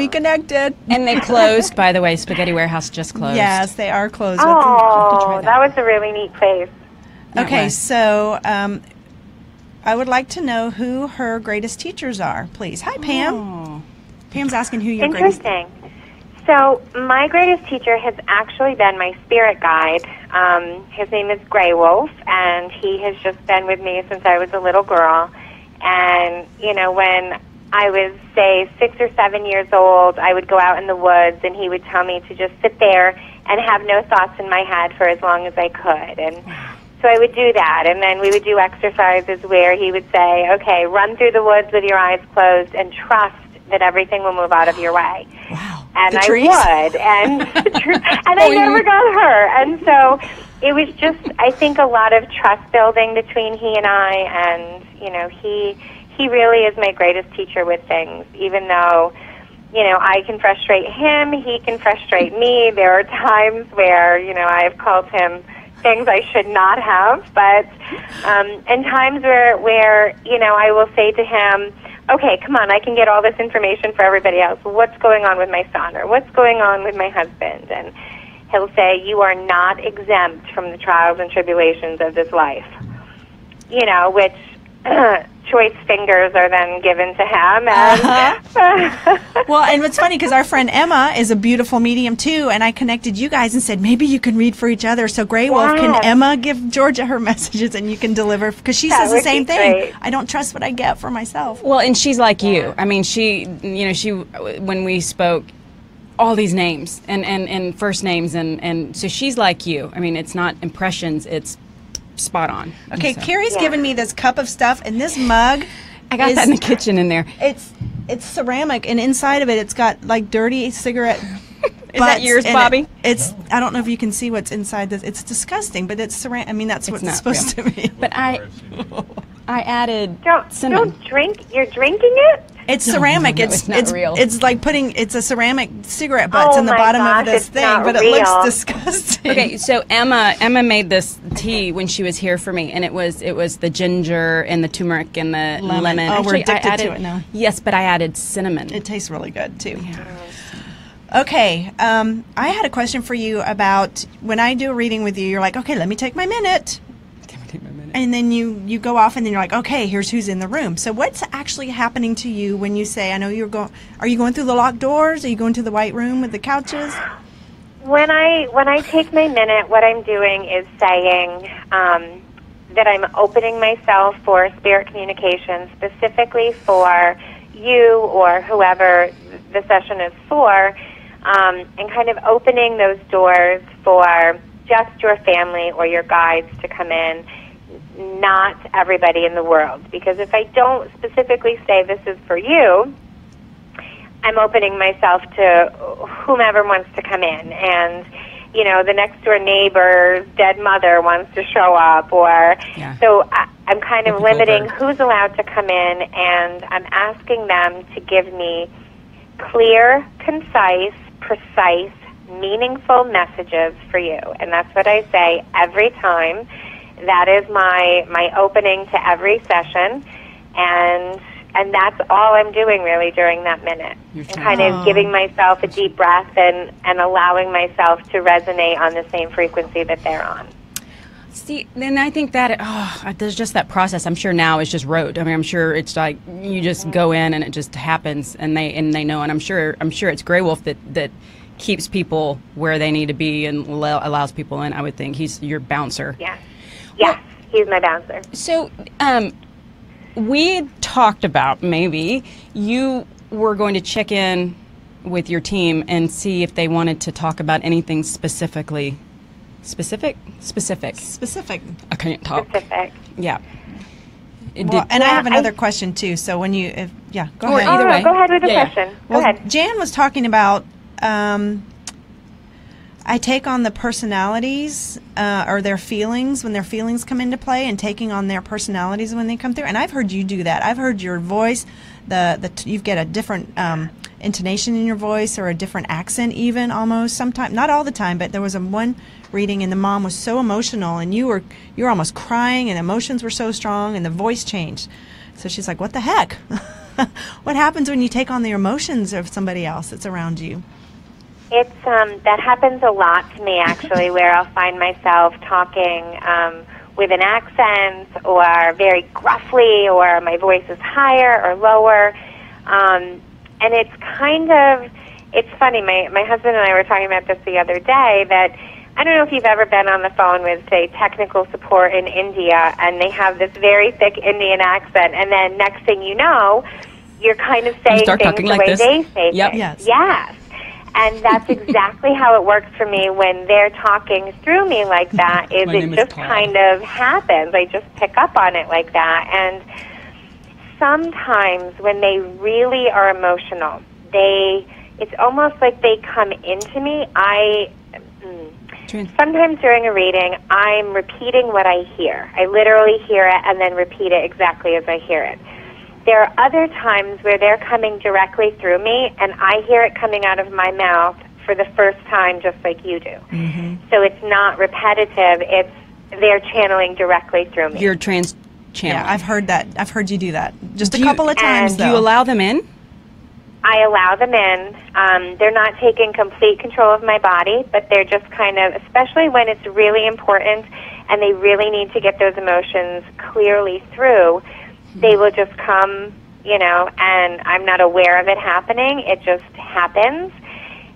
connected. And they closed, by the way. Spaghetti Warehouse just closed. Yes, they are closed. Oh, that was a really neat place. Okay, so I would like to know who her greatest teachers are, please. Hi, Pam. Oh. Pam's asking who your greatest... Interesting. So my greatest teacher has actually been my spirit guide. His name is Gray Wolf, and he has just been with me since I was a little girl. And, when I was, say, 6 or 7 years old, I would go out in the woods, and he would tell me to just sit there and have no thoughts in my head for as long as I could. And so I would do that, and then we would do exercises where he would say, "Okay, run through the woods with your eyes closed and trust that everything will move out of your way." Wow. And the I trees? would, and I never got hurt. And so it was just, I think, a lot of trust building between he and I, and, he really is my greatest teacher with things, even though, I can frustrate him, he can frustrate me. There are times where, I've called him things I should not have, but, and times where, I will say to him, "Okay, come on, I can get all this information for everybody else. What's going on with my son, or what's going on with my husband?" And he'll say, "You are not exempt from the trials and tribulations of this life." Which choice fingers are then given to him. And Well, and it's funny because our friend Emma is a beautiful medium too, and I connected you guys and said maybe you can read for each other. So Gray Wolf, can Emma give Georgia her messages and you can deliver? Because she says the same thing. Great. I don't trust what I get for myself. Well, and she's like you. I mean, she when we spoke, all these names and first names, and so she's like you. I mean, it's not impressions, it's spot on. Okay, So. Carrie's given me this cup of stuff, and this mug. I got that in the kitchen in there. It's ceramic, and inside of it, it's got like dirty cigarette. Is that yours, Bobby? It's. I don't know if you can see what's inside this. It's disgusting, but it's ceramic. I mean, that's what it's supposed to be. But I added cinnamon. Don't drink. You're drinking it? It's ceramic. No, it's not real. It's like it's a ceramic cigarette butts in the bottom of this thing, but it looks disgusting. Okay, so Emma made this tea when she was here for me, and it was the ginger and the turmeric and the lemon. Oh, Actually, we're addicted I added, to it now. Yes, but I added cinnamon. It tastes really good too. Yeah. Okay, I had a question for you about when I do a reading with you. You're like, okay, let me take my minute. And then you go off, and then you're like, okay, here's who's in the room. So what's actually happening to you when you say, I know you're going, are you going through the locked doors? Are you going to the white room with the couches? When I take my minute, what I'm doing is saying that I'm opening myself for spirit communication, specifically for you or whoever the session is for, and kind of opening those doors for just your family or your guides to come in, not everybody in the world. Because if I don't specifically say this is for you, I'm opening myself to whomever wants to come in. And, you know, the next door neighbor's dead mother wants to show up. So I'm kind of limiting who's allowed to come in, and I'm asking them to give me clear, concise, precise, meaningful messages for you. And that's what I say every time. That is my opening to every session, and that's all I'm doing really during that minute. And kind of giving myself a deep breath and allowing myself to resonate on the same frequency that they're on. See, then I think that there's just that process. I'm sure now it's just rote. I mean, I'm sure it's like you just go in and it just happens, and they know. And I'm sure it's Grey Wolf that keeps people where they need to be and allows people in. I would think he's your bouncer. Yeah. Yes, he's my bouncer. So, we talked about maybe you were going to check in with your team and see if they wanted to talk about anything specifically. Specific. I can't talk. Specific. Yeah. Well, and I have another question too. So when you, go ahead. Either way. Go ahead with the question. Go ahead. Jan was talking about. I take on the personalities or their feelings when their feelings come into play, and taking on their personalities when they come through. And I've heard you do that. I've heard your voice, you get a different intonation in your voice, or a different accent even almost sometimes. Not all the time, but there was one reading, and the mom was so emotional, and you were almost crying, and emotions were so strong, and the voice changed. So she's like, what the heck? What happens when you take on the emotions of somebody else that's around you? It's that happens a lot to me, actually, where I'll find myself talking with an accent, or very gruffly, or my voice is higher or lower, and it's it's funny. My husband and I were talking about this the other day, that I don't know if you've ever been on the phone with, say, technical support in India, and they have this very thick Indian accent, and then next thing you know, you're kind of saying things the way they say things. Yes. And that's exactly how it works for me when they're talking through me like that. It just kind of happens. I just pick up on it like that. And sometimes when they really are emotional, it's almost like they come into me. Sometimes during a reading, I'm repeating what I hear. I literally hear it and then repeat it exactly as I hear it. There are other times where they're coming directly through me, and I hear it coming out of my mouth for the first time, just like you do. Mm-hmm. So it's not repetitive. They're channeling directly through me. You're trans-channeling. Yeah, I've heard that. I've heard you do that. Just a couple of times, though. Do you allow them in? I allow them in. They're not taking complete control of my body, but they're just kind of, especially when it's really important and they really need to get those emotions clearly through, they will just come, and I'm not aware of it happening. It just happens,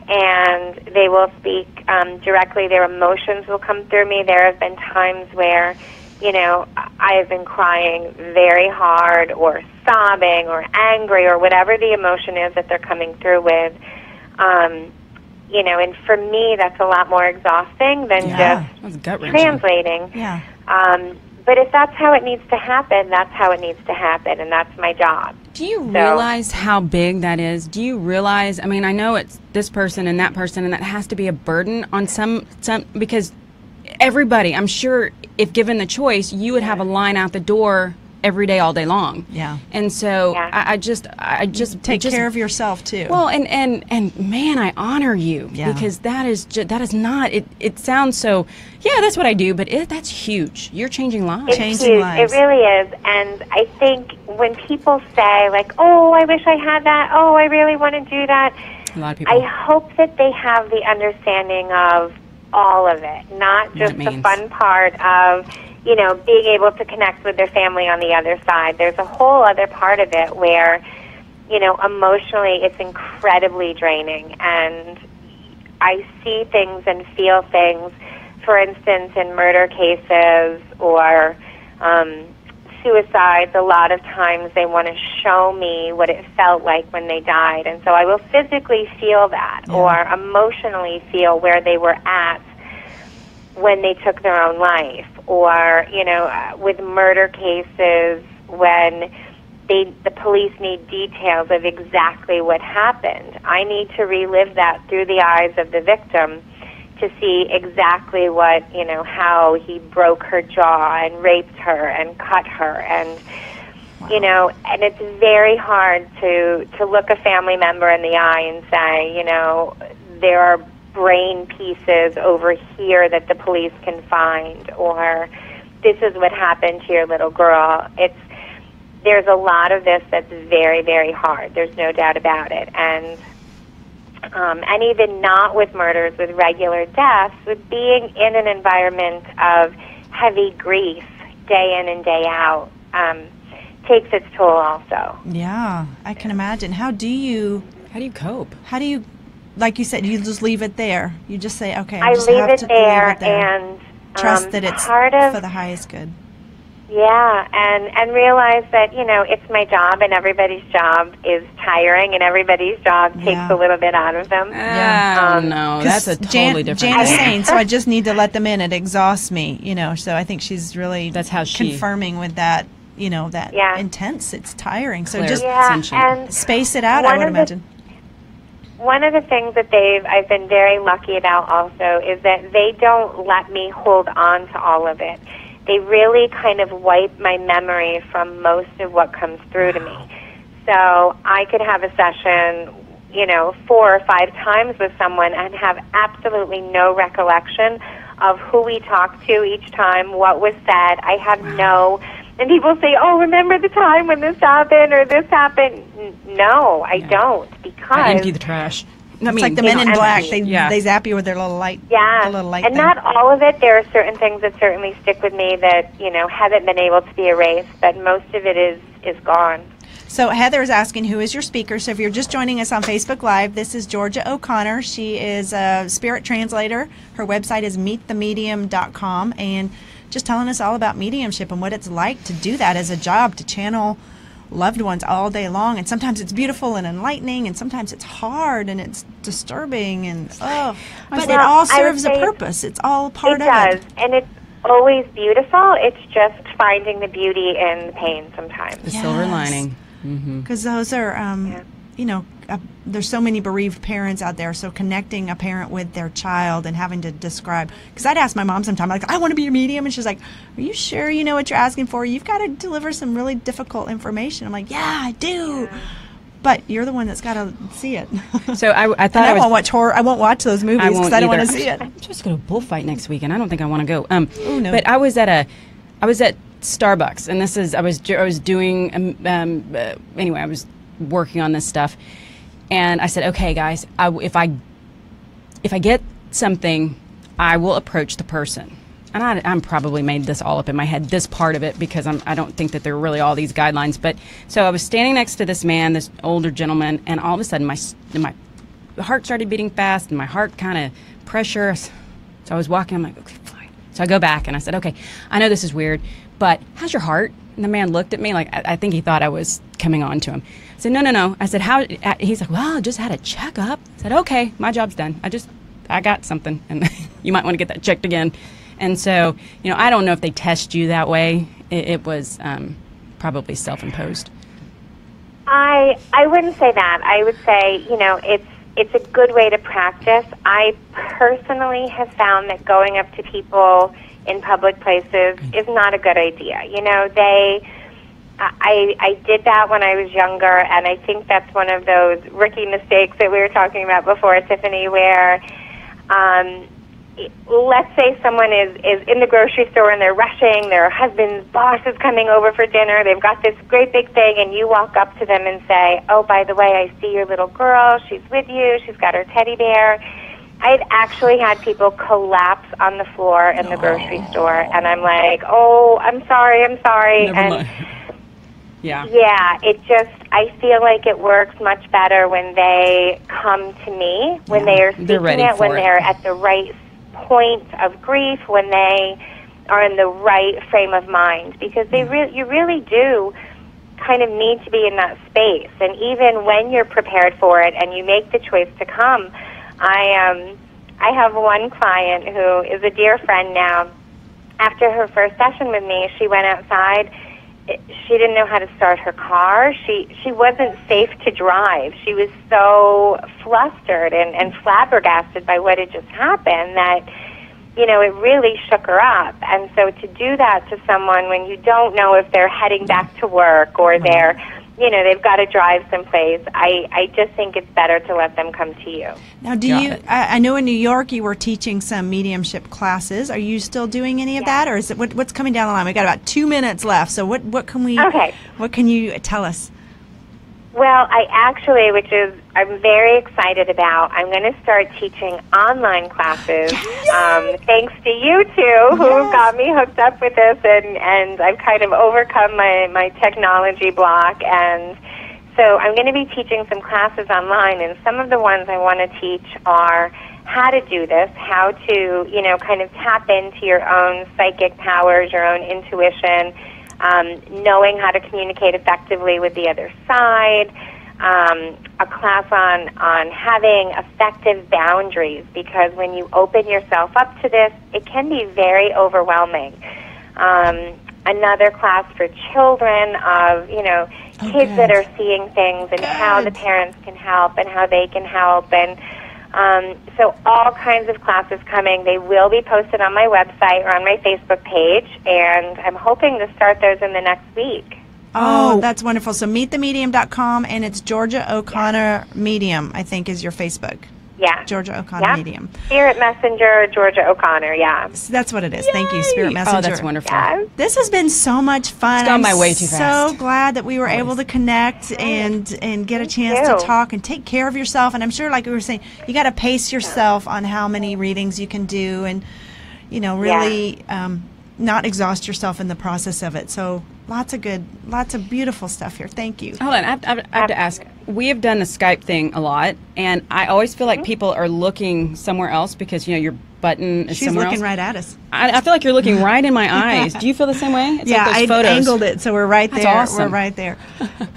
and they will speak directly. Their emotions will come through me. There have been times where, I have been crying very hard, or sobbing, or angry, or whatever the emotion is that they're coming through with. And for me, that's a lot more exhausting than just gut-wrenching. translating. Yeah. But if that's how it needs to happen, that's how it needs to happen, and that's my job. Do you realize how big that is? Do you realize, I mean, I know it's this person, and that has to be a burden on some because everybody, I'm sure, if given the choice, you would have a line out the door every day, all day long. Yeah. And so I just take care of yourself too. Well, and man, I honor you because that is not. It sounds so. Yeah, that's what I do, but that's huge. You're changing lives. It's changing huge. lives. It really is. And I think when people say like, "Oh, I wish I had that. Oh, I really want to do that," a lot of people. I hope that they have the understanding of all of it, not just the fun part of, you know, being able to connect with their family on the other side. There's a whole other part of it where, you know, emotionally it's incredibly draining. And I see things and feel things, for instance, in murder cases or suicides. A lot of times they want to show me what it felt like when they died. And so I will physically feel that or emotionally feel where they were at when they took their own life, or, you know, with murder cases when the police need details of exactly what happened. I need to relive that through the eyes of the victim to see exactly what, you know, how he broke her jaw and raped her and cut her. And, you know, and it's very hard to look a family member in the eye and say, you know, there are brain pieces over here that the police can find, or this is what happened to your little girl. There's a lot of this that's very, very hard. There's no doubt about it. And even not with murders, with regular deaths, with being in an environment of heavy grief day in and day out, takes its toll also. Yeah, I can imagine. How do you cope? How do you, like you said, you just leave it there? You just say, okay, I just leave have it to there leave it there. and trust that it's for the highest good. Yeah, and realize that, you know, it's my job, and everybody's job is tiring, and everybody's job takes a little bit out of them. No, that's a totally different Jan is thing. saying, so I just need to let them in. It exhausts me, you know. So I think she's really confirming with that, you know, that intense. It's tiring. So just and space it out, I would imagine. One of the things that I've been very lucky about also is that they don't let me hold on to all of it. They really kind of wipe my memory from most of what comes through to me. So I could have a session, you know, 4 or 5 times with someone and have absolutely no recollection of who we talked to each time, what was said. I have and people say, oh, remember the time when this happened or this happened? No, I don't, because I empty the trash. It's like the Men in Black. They zap you with their little light. Yeah, the little light and thing. not all of it. There are certain things that certainly stick with me that, you know, haven't been able to be erased, but most of it is gone. So Heather is asking, who is your speaker? So if you're just joining us on Facebook Live, this is Georgia O'Connor. She is a spirit translator. Her website is meetthemedium.com, and just telling us all about mediumship and what it's like to do that as a job, to channel loved ones all day long. And sometimes it's beautiful and enlightening, and sometimes it's hard and it's disturbing, and but it all serves a purpose. It's all part of it. It does, and it's always beautiful. It's just finding the beauty in the pain sometimes. The silver lining. Because those are, you know, there's so many bereaved parents out there, so connecting a parent with their child and having to describe, because I'd ask my mom sometime, like, I want to be a medium, and she's like, are you sure you know what you're asking for? You've got to deliver some really difficult information. I'm like, yeah, I do. But you're the one that's got to see it. So I thought I won't watch horror. I won't watch those movies because I don't want to see it. I'm just going to bullfight next week, and I don't think I want to go. No. But I was at Starbucks, and this is I was doing anyway. I was working on this stuff, and I said, okay, guys, if I get something, I will approach the person. And I'm probably made this all up in my head, this part of it, because I don't think that there are really all these guidelines. But so I was standing next to this man, this older gentleman, and all of a sudden my heart started beating fast, and my heart kind of pressure. So I was walking. I'm like, okay, fine. So I go back and I said, okay, I know this is weird, but how's your heart? And the man looked at me like I think he thought I was coming on to him. I said, no. I said, how? He's like, well, I just had a checkup. I said, okay, my job's done. I got something, and you might want to get that checked again. And so, I don't know if they test you that way. It was probably self-imposed. I wouldn't say that. I would say, it's a good way to practice. I personally have found that going up to people in public places is not a good idea. I did that when I was younger, and I think that's one of those rookie mistakes that we were talking about before, Tiffany, where let's say someone is in the grocery store and they're rushing, their husband's boss is coming over for dinner, they've got this great big thing, and you walk up to them and say, oh, by the way, I see your little girl, she's with you, she's got her teddy bear. I've actually had people collapse on the floor in the grocery store, and I'm like, oh, I'm sorry. Never mind. Yeah. Yeah, I feel like it works much better when they come to me, when they are seeking it, when they're at the right point of grief, when they are in the right frame of mind, because you really do kind of need to be in that space. And even when you're prepared for it and you make the choice to come, I have one client who is a dear friend now. After her first session with me, she went outside. She didn't know how to start her car. She wasn't safe to drive. She was so flustered and flabbergasted by what had just happened that, it really shook her up. And so to do that to someone when you don't know if they're heading back to work or they've got to drive someplace, I just think it's better to let them come to you. Now, I know in New York you were teaching some mediumship classes. Are you still doing any of that, or is it what's coming down the line? We've got about 2 minutes left, so what can you tell us? Well, I'm very excited about, I'm going to start teaching online classes, thanks to you two who got me hooked up with this, and I've kind of overcome my technology block, and so I'm going to be teaching some classes online, and some of the ones I want to teach are how to do this, how to, kind of tap into your own psychic powers, your own intuition, knowing how to communicate effectively with the other side, a class on having effective boundaries, because when you open yourself up to this, it can be very overwhelming. Another class for children of, kids that are seeing things and how the parents can help and how they can help, and so all kinds of classes coming. They will be posted on my website or on my Facebook page, and I'm hoping to start those in the next week. Oh, that's wonderful. So meetthemedium.com, and it's Georgia O'Connor Medium, I think, is your Facebook. Yeah. Georgia O'Connor Medium. Spirit Messenger, Georgia O'Connor, So that's what it is. Yay! Thank you, Spirit Messenger. Oh, that's wonderful. Yeah. This has been so much fun. It's gone by way too fast. So glad that we were able to connect and get a chance to talk and take care of yourself. And I'm sure, like we were saying, you got to pace yourself on how many readings you can do, and really not exhaust yourself in the process of it. So lots of beautiful stuff here. Thank you. Hold on, I have to ask. We have done the Skype thing a lot, and I always feel like people are looking somewhere else because your button is somewhere else. She's looking right at us. I feel like you're looking right in my eyes. Do you feel the same way? It's like those photos. I angled it, so we're right there. That's awesome. We're right there.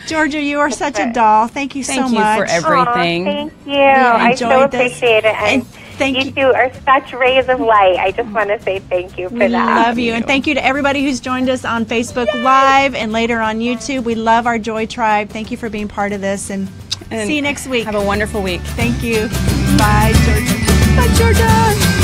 Georgia, you are such a doll. Thank you so much. Thank you for everything. Thank you. I so appreciate it. And you two are such rays of light. I just want to say thank you for that. We love you. And thank you to everybody who's joined us on Facebook Live and later on YouTube. We love our Joy Tribe. Thank you for being part of this, and see you next week. Have a wonderful week. Thank you. Bye, Georgia. Bye, Georgia.